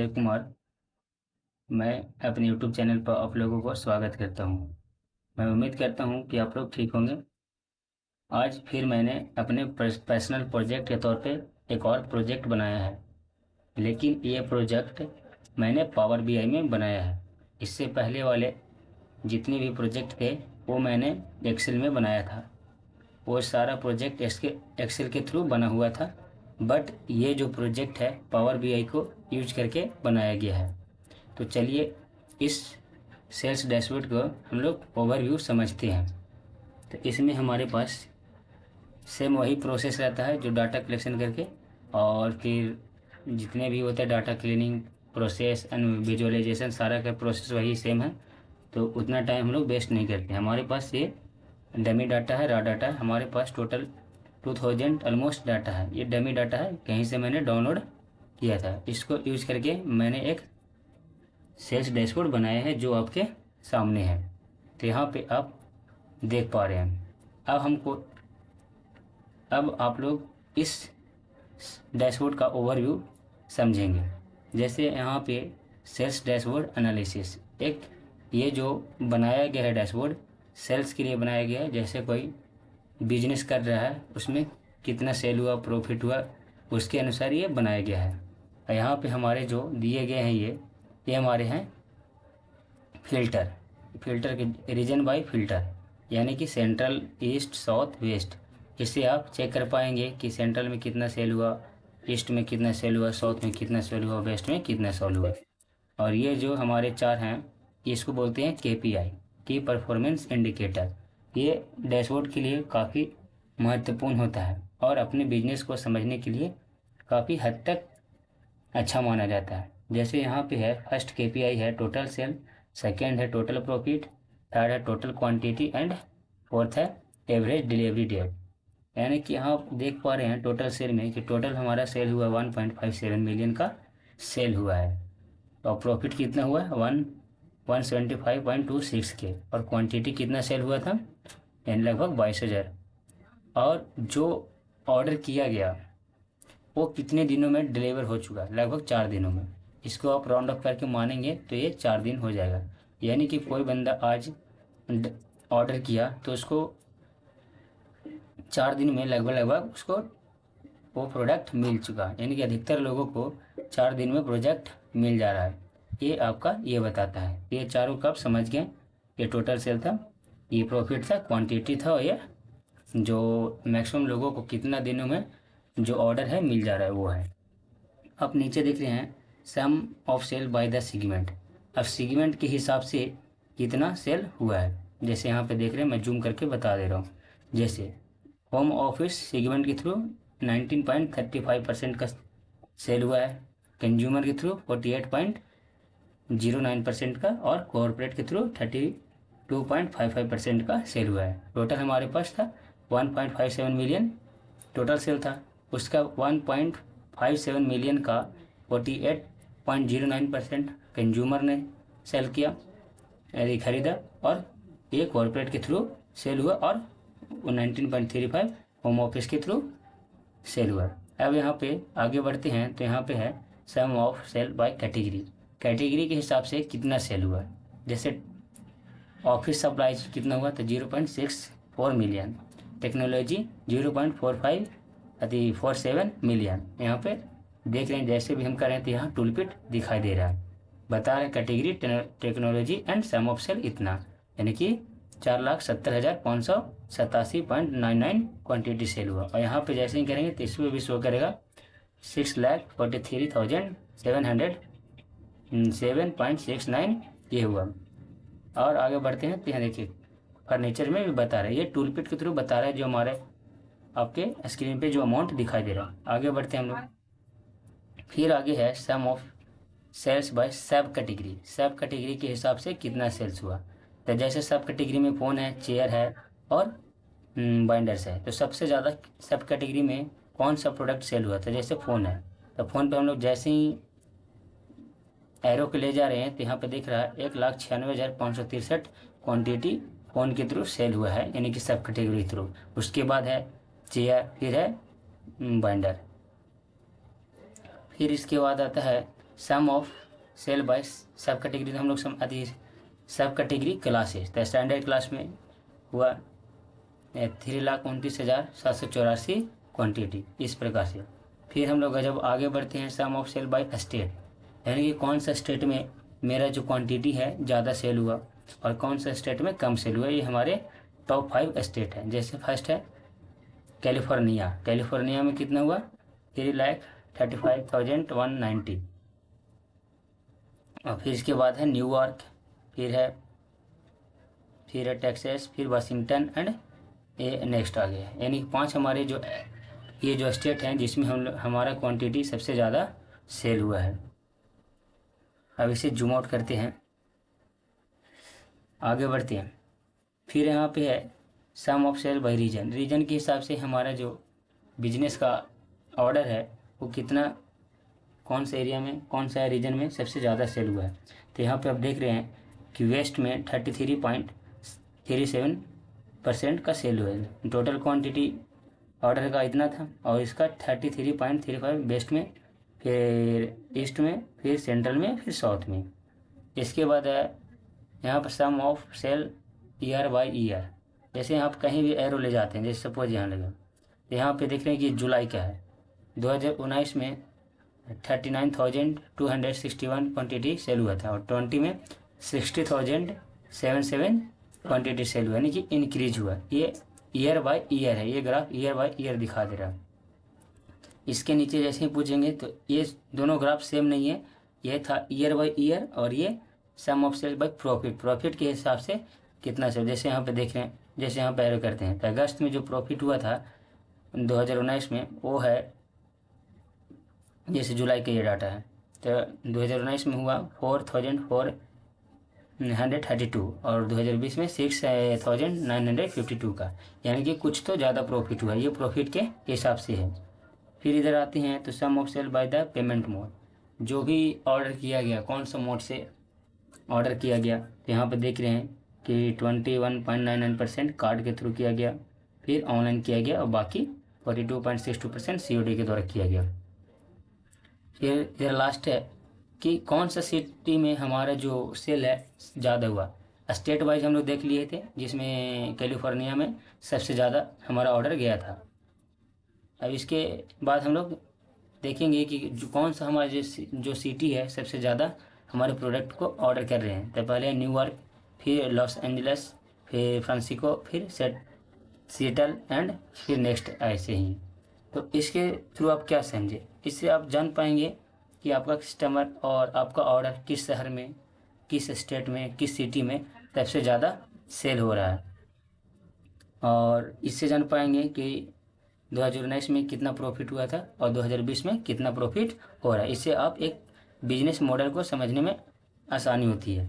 अजय कुमार। मैं अपने YouTube channel पर आप लोगों को स्वागत करता हूं। मैं उम्मीद करता हूं कि आप लोग ठीक होंगे। आज फिर मैंने अपने पर्सनल प्रोजेक्ट के तौर पे एक और प्रोजेक्ट बनाया है, लेकिन ये प्रोजेक्ट मैंने पावर बीआई में बनाया है। इससे पहले वाले जितने भी प्रोजेक्ट थे वो मैंने एक्सेल में बनाया था। वो सारा प्रोजेक्ट एक्सेल के थ्रू बना हुआ था, बट ये जो प्रोजेक्ट है पावर बीआई को यूज करके बनाया गया है। तो चलिए इस सेल्स डैशबोर्ड को हम लोग ओवरव्यू समझते हैं। तो इसमें हमारे पास सेम वही प्रोसेस रहता है जो डाटा कलेक्शन करके, और फिर जितने भी होते हैं data cleaning process and visualization, सारा का प्रोसेस वही सेम है। तो उतना टाइम हम लोग वेस्ट नहीं करते। हमारे पास ये डमी डाटा है, रॉ डाटा है। हमारे पास टोटल 2000 ऑलमोस्ट डाटा है। ये डमी डाटा है, कहीं से मैंने डाउनलोड किया था। इसको यूज करके मैंने एक सेल्स डैशबोर्ड बनाया है जो आपके सामने है। तो यहाँ पे आप देख पा रहे हैं। अब आप लोग इस डैशबोर्ड का ओवरव्यू समझेंगे। जैसे यहाँ पे सेल्स डैशबोर्ड एनालिसिस, एक ये जो बनाया गया है डैशबोर्ड सेल्स के लिए बनाया गया है। जैसे कोई बिजनेस कर रहा है, उसमें कितना सेल हुआ, प्रॉफिट हुआ, उसके अनुसार ये बनाया गया है। और यहाँ पे हमारे जो दिए गए हैं ये हमारे हैं फिल्टर। फिल्टर के रीजन बाय फिल्टर, यानी कि सेंट्रल, ईस्ट, साउथ, वेस्ट। इससे आप चेक कर पाएंगे कि सेंट्रल में कितना सेल हुआ, ईस्ट में कितना सेल हुआ, साउथ में कितना सेल हुआ, वेस्ट में कितना सेल हुआ। और ये जो हमारे चार हैं इसको बोलते हैं केपीआई, की परफॉर्मेंस इंडिकेटर। ये डैशबोर्ड के लिए काफ़ी महत्वपूर्ण होता है और अपने बिजनेस को समझने के लिए काफ़ी हद तक अच्छा माना जाता है। जैसे यहाँ पे है, फर्स्ट केपीआई है टोटल सेल, सेकेंड है टोटल प्रॉफिट, थर्ड है टोटल क्वांटिटी एंड फोर्थ है एवरेज डिलीवरी डेट। यानी कि यहाँ आप देख पा रहे हैं टोटल सेल में कि टोटल हमारा सेल हुआ 1.57 मिलियन का सेल हुआ है। और प्रॉफिट कितना हुआ है 175.26 के। और क्वांटिटी कितना सेल हुआ था, यानी लगभग 22,000। और जो ऑर्डर किया गया वो कितने दिनों में डिलीवर हो चुका है, लगभग 4 दिनों में। इसको आप राउंड अप करके मानेंगे तो ये 4 दिन हो जाएगा। यानी कि कोई बंदा आज ऑर्डर किया तो उसको 4 दिन में लगभग लगभग उसको वो प्रोडक्ट मिल चुका। यानी कि अधिकतर लोगों को 4 दिन में प्रोजेक्ट मिल जा रहा है। ये आपका ये बताता है। ये चारों कब समझ गए, ये टोटल सेल था, ये प्रॉफिट था, क्वांटिटी था, और ये जो मैक्सिमम लोगों को कितना दिनों में जो ऑर्डर है मिल जा रहा है वो है। अब नीचे देख रहे हैं sum of sale by the segment. अब सेगमेंट के हिसाब से कितना सेल हुआ है। जैसे यहाँ पे देख रहे हैं, मैं जूम करके बता दे रहा हूँ। जैसे होम ऑफिस सेगमेंट के थ्रू 19.35% का सेल हुआ है, कंज्यूमर के थ्रू 48.09% का, और कॉरपोरेट के थ्रू 32.55% का सेल हुआ है। टोटल हमारे पास था 1.57 मिलियन टोटल सेल था। उसका 1.57 मिलियन का 48.09% कंज्यूमर ने सेल किया, यानी खरीदा, और ये कॉरपोरेट के थ्रू सेल हुआ, और 19.35 होम ऑफिस के थ्रू सेल हुआ। अब यहाँ पे आगे बढ़ते हैं तो यहाँ पे है sum of sale by category. Category के हिसाब से कितना सेल हुआ। जैसे ऑफिस सप्लाईज कितना हुआ तो 0.64 मिलियन, टेक्नोलॉजी 0.47 मिलियन। यहाँ पे देख रहे हैं जैसे भी हम कर रहे हैं तो यहाँ टूलपिट दिखाई दे रहा है, बता रहे हैं category technology and sum of sale इतना, यानी कि 4,70,587.99 क्वांटिटी सेल हुआ। और यहाँ पे जैसे ही करेंगे तो इसमें भी शो करेगा 6,43,707.69 ये हुआ। और आगे बढ़ते हैं तो यहाँ देखिए फर्नीचर में भी बता रहा है, ये टूलपिट के थ्रू बता रहा है जो हमारे आपके स्क्रीन पे जो अमाउंट दिखाई दे रहा है। आगे बढ़ते हैं हम लोग। फिर आगे है सम ऑफ सेल्स बाय सब कैटेगरी। सब कैटेगरी के हिसाब से कितना सेल्स हुआ। तो जैसे सब कैटेगरी में फ़ोन है, चेयर है और बाइंडर्स है, तो सबसे ज़्यादा सब कैटेगरी में कौन सा प्रोडक्ट सेल हुआ। तो जैसे फ़ोन है तो फ़ोन पे हम लोग जैसे ही एरो के ले जा रहे हैं तो यहाँ पे दिख रहा है 1,96,563 क्वांटिटी फ़ोन के थ्रू सेल हुआ है, यानी कि सब कैटेगरी थ्रू। उसके बाद है चेयर, फिर है बाइंडर, फिर इसके बाद आता है सम ऑफ सेल बाय सब कैटेगरी, तो हम लोग सब कैटेगरी क्लासेस, तो स्टैंडर्ड क्लास में हुआ 3,29,784 क्वांटिटी, इस प्रकार से। फिर हम लोग जब आगे बढ़ते हैं sum of sale by state, यानी कि कौन सा स्टेट में मेरा जो क्वांटिटी है ज़्यादा सेल हुआ और कौन सा स्टेट में कम सेल हुआ, ये हमारे टॉप 5 स्टेट हैं। जैसे फर्स्ट है कैलिफोर्निया, कैलिफोर्निया में कितना हुआ 3,35,190। और फिर इसके बाद है न्यूयॉर्क, फिर है टेक्सास, फिर वाशिंगटन एंड ये नेक्स्ट आ गया। यानी 5 हमारे जो ये जो स्टेट हैं जिसमें हमारा क्वांटिटी सबसे ज़्यादा सेल हुआ है। अब इसे जूम आउट करते हैं, आगे बढ़ते हैं। फिर यहाँ पे है sum of sale by region, region के हिसाब से हमारा जो बिजनेस का ऑर्डर है वो कितना, कौन सा एरिया में, कौन सा रीजन में सबसे ज़्यादा सेल हुआ है। तो यहाँ पे आप देख रहे हैं कि वेस्ट में 33.37% का सेल हुआ है। टोटल क्वांटिटी ऑर्डर का इतना था और इसका 33.35 वेस्ट में, फिर ईस्ट में, फिर सेंट्रल में, फिर साउथ में। इसके बाद है यहाँ पर sum of sale year by year, जैसे आप कहीं भी एरो ले जाते हैं, जैसे सपोज यहाँ लगा, यहाँ पे देख रहे हैं कि जुलाई का है 2019 में 39,261 क्वांटिटी सेल हुआ था और 20 में 60,077 क्वांटिटी सेल हुआ, यानी कि इंक्रीज हुआ। ये ईयर बाय ईयर है, ये ग्राफ ईयर बाय ईयर दिखा दे रहा है। इसके नीचे जैसे ही पूछेंगे तो ये दोनों ग्राफ सेम नहीं है, ये था ईयर बाय ईयर और ये sum of sale by profit, profit के हिसाब से कितना सेल। जैसे यहाँ पे देख रहे हैं, जैसे यहाँ पे एरो करते हैं, तो अगस्त में जो प्रॉफिट हुआ था 2019 में वो है, जैसे जुलाई का ये डाटा है, तो 2019 में हुआ 4,432 और 2020 में 6,952 का, यानी कि कुछ तो ज़्यादा प्रॉफिट हुआ, ये प्रॉफिट के हिसाब से है। फिर इधर आते हैं तो sum of sale by the payment mode, जो भी ऑर्डर किया गया कौन सा मोड से ऑर्डर किया गया, तो यहाँ पर देख रहे हैं कि 21.99% कार्ड के थ्रू किया गया, फिर ऑनलाइन किया गया और बाकी 42.62% COD के द्वारा किया गया। फिर इधर लास्ट है कि कौन सा सिटी में हमारा जो सेल है ज़्यादा हुआ। स्टेट वाइज हम लोग देख लिए थे, जिसमें कैलिफोर्निया में सबसे ज़्यादा हमारा ऑर्डर गया था। अब इसके बाद हम लोग देखेंगे कि कौन सा हमारा जो सिटी है सबसे ज़्यादा हमारे प्रोडक्ट को ऑर्डर कर रहे हैं। तो पहले न्यूयॉर्क, फिर लॉस एंजल्स, फिर फ्रांसिस्को, फिर सिएटल एंड फिर नेक्स्ट ऐसे ही। तो इसके थ्रू आप क्या समझे, इससे आप जान पाएंगे कि आपका कस्टमर और आपका ऑर्डर किस शहर में, किस स्टेट में, किस सिटी में सबसे ज़्यादा सेल हो रहा है। और इससे जान पाएंगे कि 2019 में कितना प्रॉफिट हुआ था और 2020 में कितना प्रॉफिट हो रहा है। इससे आप एक बिजनेस मॉडल को समझने में आसानी होती है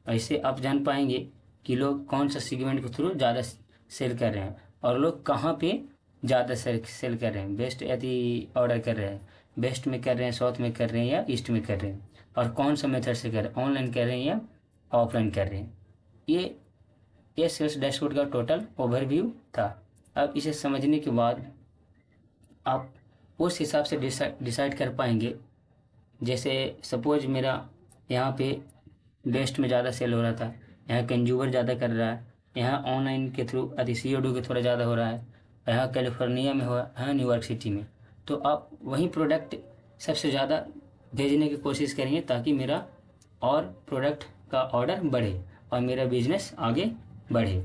और इससे आप जान पाएंगे कि लोग कौन सा सेगमेंट के थ्रू ज़्यादा सेल कर रहे हैं और लोग कहाँ पे ज़्यादा सेल कर रहे हैं, बेस्ट यदि ऑर्डर कर रहे हैं, बेस्ट में कर रहे हैं, साउथ में कर रहे हैं या ईस्ट में कर रहे हैं, और कौन सा मेथड से कर रहे हैं, ऑनलाइन कर रहे हैं या ऑफलाइन कर रहे हैं। ये सेल्स डैशबोर्ड का टोटल ओवरव्यू था। अब इसे समझने के बाद आप उस हिसाब से डिसाइड कर पाएंगे। जैसे सपोज मेरा यहाँ पे बेस्ट में ज़्यादा सेल हो रहा था, यहाँ कंज्यूमर ज़्यादा कर रहा है, यहाँ ऑनलाइन के थ्रू COD के थोड़ा ज़्यादा हो रहा है, यहाँ कैलिफोर्निया में हुआ है, न्यूयॉर्क सिटी में, तो आप वही प्रोडक्ट सबसे ज़्यादा भेजने की कोशिश करेंगे ताकि मेरा और प्रोडक्ट का ऑर्डर बढ़े और मेरा बिजनेस आगे बढ़े।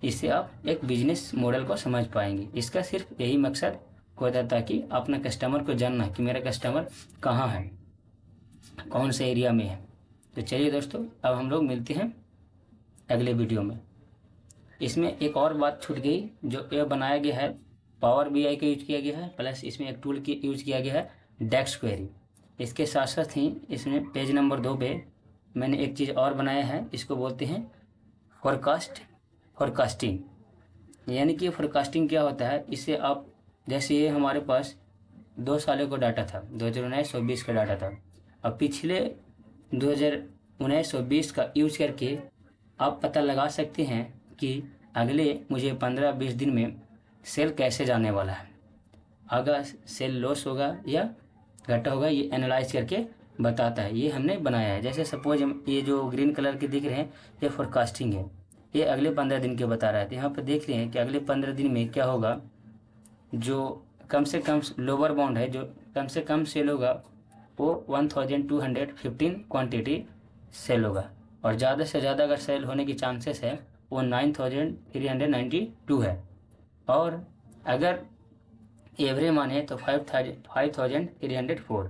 इससे आप एक बिजनेस मॉडल को समझ पाएंगे। इसका सिर्फ यही मकसद होता है ताकि अपना कस्टमर को जानना कि मेरा कस्टमर कहाँ है, कौन से एरिया में है। तो चलिए दोस्तों, अब हम लोग मिलते हैं अगले वीडियो में। इसमें एक और बात छूट गई, जो ये बनाया गया है पावर BI का यूज किया गया है, प्लस इसमें एक टूल की यूज किया गया है डेक्स क्वेरी। इसके साथ साथ ही इसमें पेज नंबर 2 पे मैंने एक चीज़ और बनाया है, इसको बोलते हैं फोरकास्टिंग। यानी कि फोरकास्टिंग क्या होता है, इससे आप जैसे ये हमारे पास 2 सालों का डाटा था, 2019-20 का डाटा था, अब पिछले 2019-20 का यूज करके आप पता लगा सकते हैं कि अगले मुझे 15-20 दिन में सेल कैसे जाने वाला है, अगर सेल लॉस होगा या घाटा होगा, ये एनालाइज करके बताता है, ये हमने बनाया है। जैसे सपोज ये जो ग्रीन कलर के दिख रहे हैं ये फोरकास्टिंग है, ये अगले 15 दिन के बता रहा है। तो यहाँ पर देख रहे हैं कि अगले 15 दिन में क्या होगा, जो कम से कम लोअर बाउंड है, जो कम से कम सेल होगा वो 1215 क्वांटिटी सेल होगा, और ज़्यादा से ज़्यादा अगर सेल होने की चांसेस है वो 9392 है, और अगर एवरेज माने तो 5304।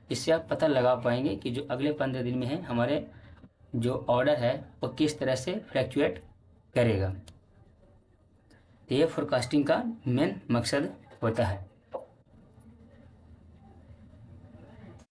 इससे आप पता लगा पाएंगे कि जो अगले 15 दिन में है हमारे जो ऑर्डर है वो किस तरह से फ्लैक्चुएट करेगा। तो ये फोरकास्टिंग का मेन मकसद होता है।